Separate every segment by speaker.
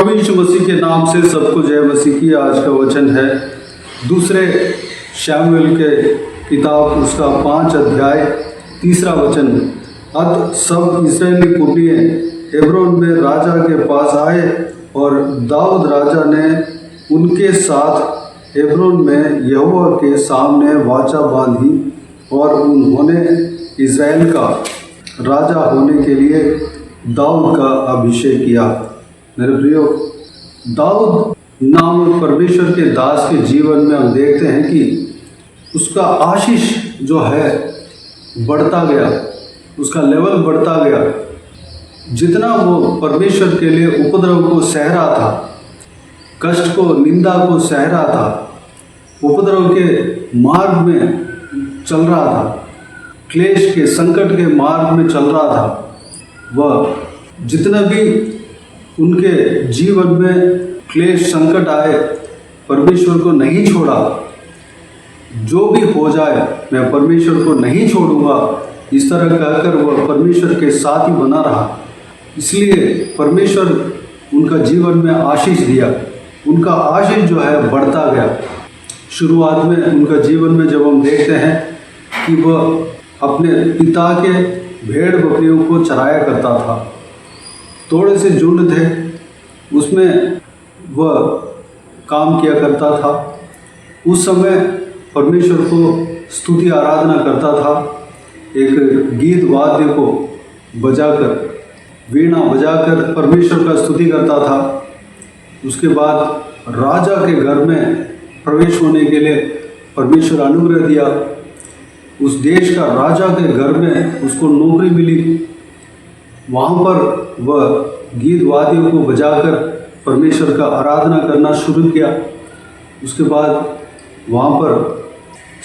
Speaker 1: प्रभु यीशु मसीह के नाम से सबको जय मसीह की। आज का वचन है दूसरे शमूएल के किताब उसका 5 अध्याय 3 वचन। अत सब इस्राएली पुरनिये हेब्रोन में राजा के पास आए और दाऊद राजा ने उनके साथ हेब्रोन में यहोवा के सामने वाचा बांधी और उन्होंने इस्राएल का राजा होने के लिए दाऊद का अभिषेक किया। मेरे प्रियो, दाऊद नाम परमेश्वर के दास के जीवन में हम देखते हैं कि उसका आशीष जो है बढ़ता गया, उसका लेवल बढ़ता गया। जितना वो परमेश्वर के लिए उपद्रव को सह रहा था, कष्ट को, निंदा को सह रहा था, उपद्रव के मार्ग में चल रहा था, क्लेश के संकट के मार्ग में चल रहा था, वह जितना भी उनके जीवन में क्लेश संकट आए, परमेश्वर को नहीं छोड़ा। जो भी हो जाए मैं परमेश्वर को नहीं छोड़ूंगा, इस तरह कहकर वह परमेश्वर के साथ ही बना रहा। इसलिए परमेश्वर उनका जीवन में आशीष दिया। उनका आशीष जो है बढ़ता गया। शुरुआत में उनका जीवन में जब हम देखते हैं कि वह अपने पिता के भेड़ बकरियों को चराया करता था, थोड़े से झुंड थे, उसमें वह काम किया करता था। उस समय परमेश्वर को स्तुति आराधना करता था। एक गीत वाद्य को बजाकर, वीणा बजाकर परमेश्वर का स्तुति करता था। उसके बाद राजा के घर में प्रवेश होने के लिए परमेश्वर अनुग्रह दिया। उस देश का राजा के घर में उसको नौकरी मिली। वहाँ पर वह गीत वाद्यों को बजाकर परमेश्वर का आराधना करना शुरू किया। उसके बाद वहाँ पर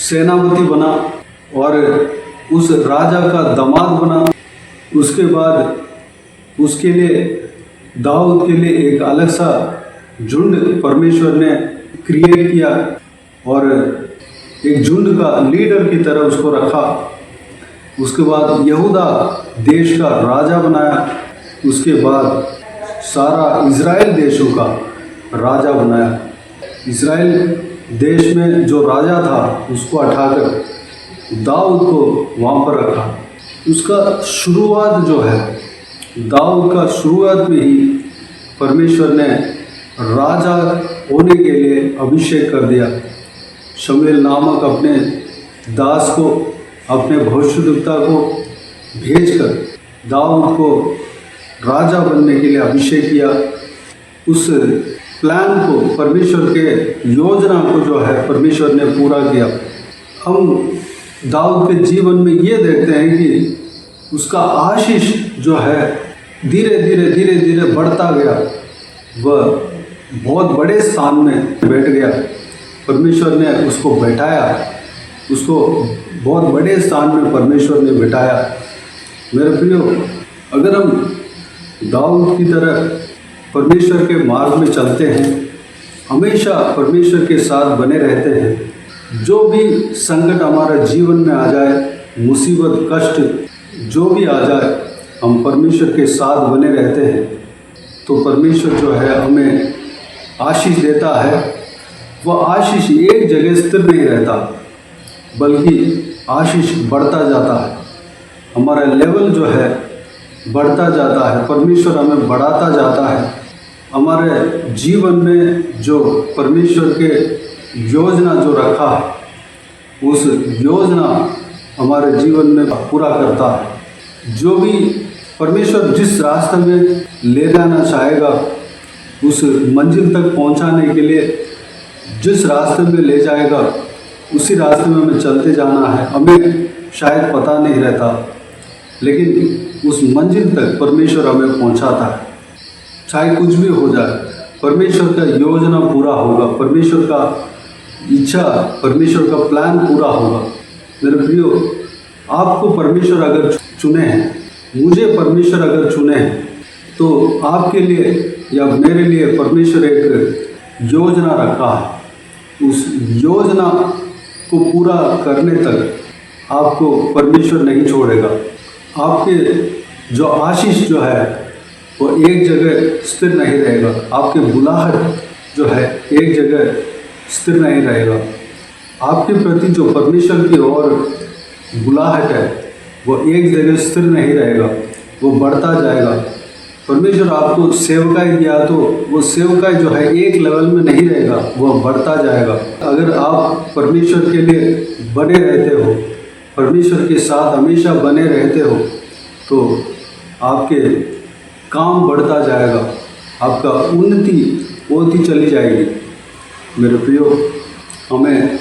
Speaker 1: सेनापति बना और उस राजा का दामाद बना। उसके बाद उसके लिए, दाऊद के लिए एक अलग सा झुंड परमेश्वर ने क्रिएट किया और एक झुंड का लीडर की तरह उसको रखा। उसके बाद यहूदा देश का राजा बनाया। उसके बाद सारा इज़राइल देशों का राजा बनाया। इज़राइल देश में जो राजा था उसको हटाकर दाऊद को वहाँ पर रखा। उसका शुरुआत जो है, दाऊद का शुरुआत में ही परमेश्वर ने राजा होने के लिए अभिषेक कर दिया। शमूएल नामक अपने दास को, अपने भविष्यद्वक्ता को भेजकर दाऊद को राजा बनने के लिए अभिषेक किया। उस प्लान को, परमेश्वर के योजना को जो है परमेश्वर ने पूरा किया। हम दाऊद के जीवन में ये देखते हैं कि उसका आशीष जो है धीरे धीरे बढ़ता गया। वह बहुत बड़े स्थान में बैठ गया। परमेश्वर ने उसको बैठाया, उसको बहुत बड़े स्थान में परमेश्वर ने बैठाया। मेरे प्रियो, अगर हम दाऊद की तरह परमेश्वर के मार्ग में चलते हैं, हमेशा परमेश्वर के साथ बने रहते हैं, जो भी संकट हमारा जीवन में आ जाए, मुसीबत, कष्ट जो भी आ जाए, हम परमेश्वर के साथ बने रहते हैं, तो परमेश्वर जो है हमें आशीष देता है। वह आशीष एक जगह स्थिर नहीं रहता, बल्कि आशीष बढ़ता जाता है। हमारा लेवल जो है बढ़ता जाता है। परमेश्वर हमें बढ़ाता जाता है। हमारे जीवन में जो परमेश्वर के योजना जो रखा है, उस योजना हमारे जीवन में पूरा करता है। जो भी परमेश्वर जिस रास्ते में ले जाना चाहेगा, उस मंजिल तक पहुंचाने के लिए जिस रास्ते में ले जाएगा, उसी रास्ते में हमें चलते जाना है। हमें शायद पता नहीं रहता, लेकिन उस मंजिल तक परमेश्वर हमें पहुंचाता है। चाहे कुछ भी हो जाए, परमेश्वर का योजना पूरा होगा, परमेश्वर का इच्छा, परमेश्वर का प्लान पूरा होगा। मेरे प्रियो, आपको परमेश्वर अगर चुने हैं, मुझे परमेश्वर अगर चुने हैं, तो आपके लिए या मेरे लिए परमेश्वर एक योजना रखा है। उस योजना को पूरा करने तक आपको परमेश्वर नहीं छोड़ेगा। आपके जो आशीष जो है वो एक जगह स्थिर नहीं रहेगा। आपकी बुलाहट जो है एक जगह स्थिर नहीं रहेगा। आपके प्रति जो परमेश्वर की ओर बुलाहट है वो एक जगह स्थिर नहीं रहेगा, वो बढ़ता जाएगा। परमेश्वर आपको सेवकाई दिया तो वो सेवकाई जो है एक लेवल में नहीं रहेगा, वो बढ़ता जाएगा। अगर आप परमेश्वर के लिए बने रहते हो, परमेश्वर के साथ हमेशा बने रहते हो, तो आपके काम बढ़ता जाएगा, आपका उन्नति होती चली जाएगी। मेरे प्रियो, हमें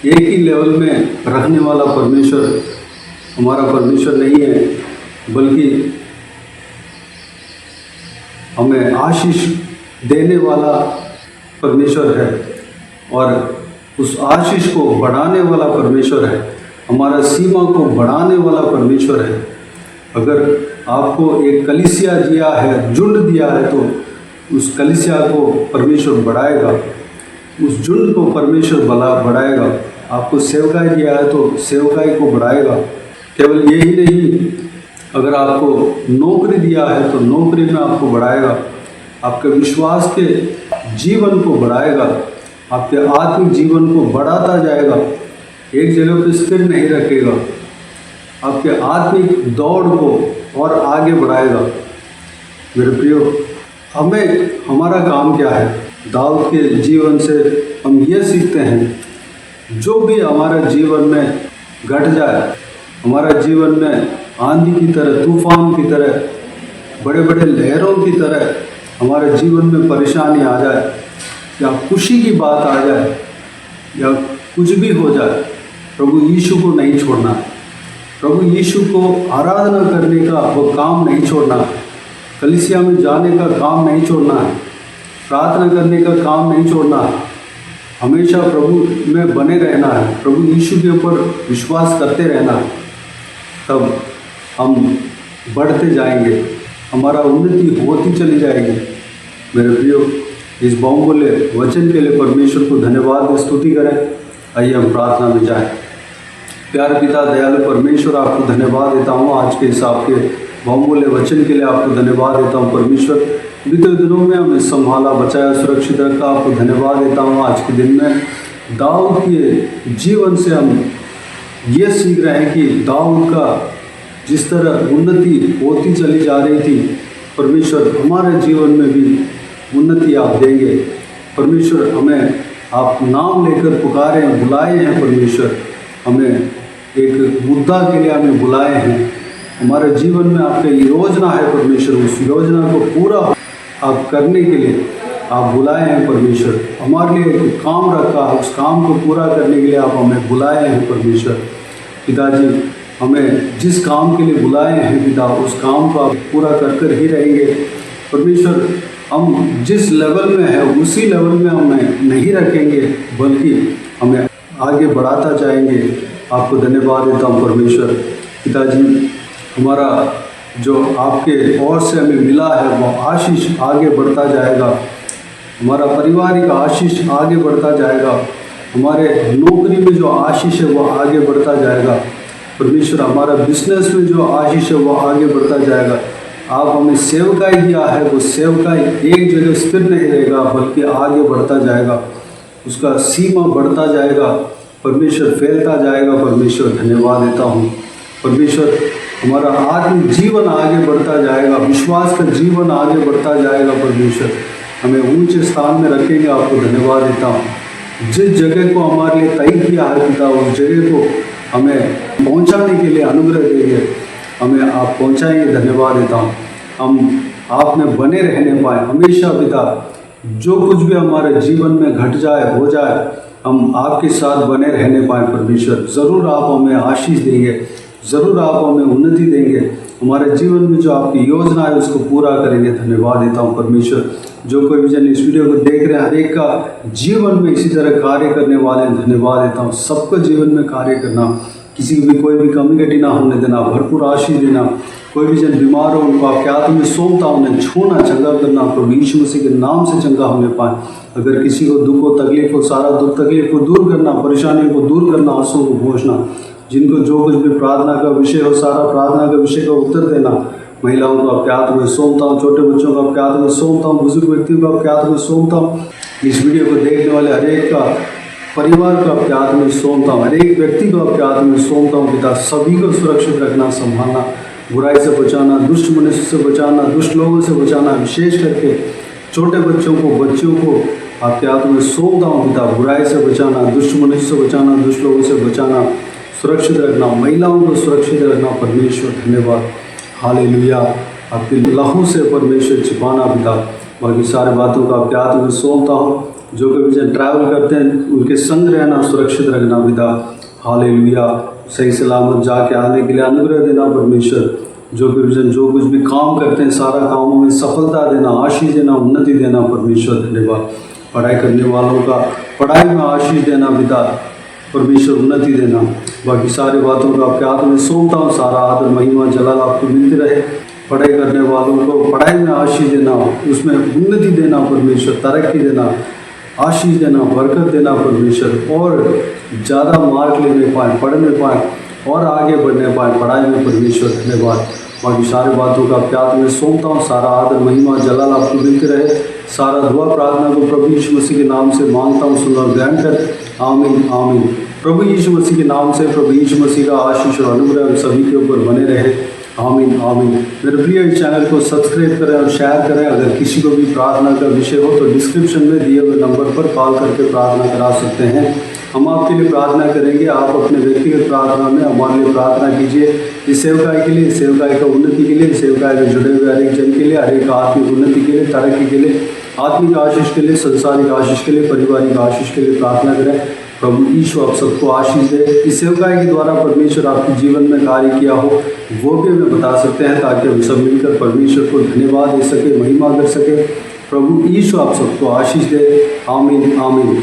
Speaker 1: एक ही लेवल में रखने वाला परमेश्वर हमारा परमेश्वर नहीं है, बल्कि हमें आशीष देने वाला परमेश्वर है और उस आशीष को बढ़ाने वाला परमेश्वर है, हमारा सीमा को बढ़ाने वाला परमेश्वर है। अगर आपको एक कलीसिया दिया है, झुंड दिया है, तो उस कलीसिया को परमेश्वर बढ़ाएगा, उस झुंड को परमेश्वर बढ़ाएगा। आपको सेवकाई दिया है तो सेवकाई को बढ़ाएगा। केवल यही नहीं, अगर आपको नौकरी दिया है तो नौकरी में आपको बढ़ाएगा, आपके विश्वास के जीवन को बढ़ाएगा, आपके आत्मिक जीवन को बढ़ाता जाएगा, एक जगह पर स्थिर नहीं रखेगा, आपके आत्मिक दौड़ को और आगे बढ़ाएगा। मेरे प्रियो, हमें हमारा काम क्या है? दाऊद के जीवन से हम ये सीखते हैं, जो भी हमारा जीवन में घट जाए, हमारा जीवन में आंधी की तरह, तूफान की तरह, बड़े बड़े लहरों की तरह हमारे जीवन में परेशानी आ जाए या खुशी की बात आ जाए या कुछ भी हो जाए, प्रभु यीशु को नहीं छोड़ना है। प्रभु यीशु को आराधना करने का वो काम नहीं छोड़ना है, कलीसिया में जाने का काम नहीं छोड़ना है, प्रार्थना करने का काम नहीं छोड़ना है, हमेशा प्रभु में बने रहना है, प्रभु यीशु के ऊपर विश्वास करते रहना है। तब हम बढ़ते जाएंगे, हमारा उन्नति होती चली जाएगी। मेरे प्रियो, इस बहुमूल्य वचन के लिए परमेश्वर को धन्यवाद स्तुति करें। आइए हम प्रार्थना में जाएं। प्यार पिता दयालु परमेश्वर, आपको धन्यवाद देता हूँ आज के इस आपके बहुमूल्य वचन के लिए। आपको धन्यवाद देता हूँ परमेश्वर, बीते दिनों में हमें संभाला, बचाया, सुरक्षित रखा। आपको धन्यवाद देता हूँ आज के दिन में दाऊद के जीवन से हम ये सीख रहे हैं कि दाऊद का जिस तरह उन्नति होती चली जा रही थी, परमेश्वर हमारे जीवन में भी उन्नति आप देंगे। परमेश्वर, हमें आप नाम लेकर पुकारे हैं, बुलाए हैं। परमेश्वर, हमें एक मुद्दा के लिए हमें बुलाए हैं, हमारे जीवन में आपकी योजना है परमेश्वर, उस योजना को पूरा आप करने के लिए आप बुलाए हैं परमेश्वर। हमारे लिए एक काम रखा, उस काम को पूरा करने के लिए आप हमें बुलाए हैं परमेश्वर। पिताजी, हमें जिस काम के लिए बुलाए हैं पिता, उस काम को आप पूरा कर कर ही रहेंगे परमेश्वर। हम जिस लेवल में है उसी लेवल में हमें नहीं रखेंगे, बल्कि हमें आगे बढ़ाता जाएंगे। आपको धन्यवाद देता हूँ परमेश्वर। पिताजी, हमारा जो आपके ओर से हमें मिला है वो आशीष आगे बढ़ता जाएगा, हमारा पारिवारिक आशीष आगे बढ़ता जाएगा, हमारे नौकरी में जो आशीष है वो आगे बढ़ता जाएगा परमेश्वर, हमारा बिजनेस में जो आशीष है वो आगे बढ़ता जाएगा। आप हमें सेवकाई दिया है, वो सेवकाई एक जगह स्थिर नहीं रहेगा, बल्कि आगे बढ़ता जाएगा, उसका सीमा बढ़ता जाएगा परमेश्वर, फैलता जाएगा परमेश्वर। धन्यवाद देता हूँ परमेश्वर, हमारा आत्मिक जीवन आगे बढ़ता जाएगा, विश्वास का जीवन आगे बढ़ता जाएगा परमेश्वर, हमें ऊंचे स्थान में रखेंगे। आपको धन्यवाद देता हूँ। जिस जगह को हमारे लिए तय किया है पिता, उस जगह को हमें पहुंचाने के लिए अनुग्रह देंगे, हमें आप पहुंचाएंगे। धन्यवाद देता हूँ। हम आप में बने रहने पाए हमेशा पिता, जो कुछ भी हमारे जीवन में घट जाए हो जाए, हम आपके साथ बने रहने पाए परमेश्वर। ज़रूर आप हमें आशीष देंगे, ज़रूर आप हमें उन्नति देंगे, हमारे जीवन में जो आपकी योजना है उसको पूरा करेंगे। धन्यवाद देता हूँ परमेश्वर। जो कोई भी जन इस वीडियो को देख रहे हैं, हर एक का जीवन में इसी तरह कार्य करने वाले हैं। धन्यवाद देता हूँ। सबको जीवन में कार्य करना, किसी की भी कोई भी कमी घटी ना होने देना, भरपूर आशीष देना। कोई भी जन बीमार हो उनको आपके हाथ में सौंपता, उन्हें छूना, चंगा करना, प्रभु यीशु मसीह के नाम से चंगा होने पाए। अगर किसी को दुख हो, तकलीफ हो, सारा दुख तकलीफ को दूर करना, परेशानियों को दूर करना, आंसुओं को पोंछना। जिनको जो कुछ भी प्रार्थना का विषय हो, सारा प्रार्थना का विषय का उत्तर देना। महिलाओं को आपके हाथ में सौंपता हूँ, छोटे बच्चों को आपके हाथ में सौंपता हूँ, बुजुर्ग व्यक्तियों को आपके हाथ में सौंपता हूँ। इस वीडियो को देखने वाले हर एक का परिवार को आपके हाथ में सौंपता हूँ, हर एक व्यक्ति को आपके हाथ में सौंपता हूँ पिता। सभी को सुरक्षित रखना, संभालना, बुराई से बचाना, दुष्ट मनुष्य से बचाना, दुष्ट लोगों से बचाना, विशेष करके छोटे बच्चों को आपके हाथ में सौंपता हूँ पिता। बुराई से बचाना, दुष्ट मनुष्य से बचाना, दुष्ट लोगों से बचाना, सुरक्षित रखना, महिलाओं को सुरक्षित रखना। परमेश्वर धन्यवाद, हालेलुया। आपके लहू से परमेश्वर छिपाना पिता। बाकी सारे बातों को आपके हाथ में सौंपता हूँ। जो कभी जब ट्रैवल करते हैं उनके संग रहना, सुरक्षित रखना पिता। हालेलुया। सही सलामत जाके आने के लिए अनुग्रह देना परमेश्वर। जो कुछ भी काम करते हैं सारा कामों में सफलता देना, आशीष देना, उन्नति देना परमेश्वर धन्यवाद। पढ़ाई करने वालों का पढ़ाई में आशीष देना पिता, परमेश्वर उन्नति देना। बाकी सारी बातों को आपके हाथ में सौंपता हूँ। सारा आदर महिमा जलाल आपको मिलती रहे। पढ़ाई करने वालों को पढ़ाई में आशीष देना, उसमें उन्नति देना परमेश्वर, तरक्की देना, आशीष देना, बरकत देना परमेश्वर, और ज़्यादा मार्क लेने पाए, पढ़ने पाए और आगे बढ़ने पाए पढ़ाई में परमेश्वर धन्यवाद। बाकी सारी बातों का आपके हाथ में सौंपता हूँ। सारा आदर महिमा जलाल आपको मिलते रहे। सारा दुआ प्रार्थना को प्रभु यीशु मसीह के नाम से मांगता हूँ, सुन और ग्रहण कर। आमीन आमीन। प्रभु यीशु मसीह के नाम से प्रभु यीशु मसीह का आशीष और अनुग्रह सभी के ऊपर बने रहे। आमीन आमीन। मेरे प्रिय इस चैनल को सब्सक्राइब करें और शेयर करें। अगर किसी को भी प्रार्थना का विषय हो तो डिस्क्रिप्शन में दिए हुए नंबर पर कॉल करके प्रार्थना करा सकते हैं। हम आपके लिए प्रार्थना करेंगे। आप अपने व्यक्तिगत प्रार्थना में हमारे लिए प्रार्थना कीजिए। इस सेवकाई के लिए, सेवकाई का उन्नति के लिए, सेवकाई में जुड़े हुए हर एक जन के लिए, हर एक आत्मिक उन्नति के लिए, तरक्की के लिए, आत्मिक आशीष के लिए, संसारिक आशीष के लिए, पारिवारिक आशीष के लिए प्रार्थना करें। प्रभु यीशु आप सबको आशीष दे। इस सेवकाई के द्वारा परमेश्वर आपके जीवन में कार्य किया हो वो भी हमें बता सकते हैं, ताकि हम सब मिलकर परमेश्वर को धन्यवाद दे सके, महिमा कर सके। प्रभु यीशु आप सबको आशीष दे। आमीन आमीन।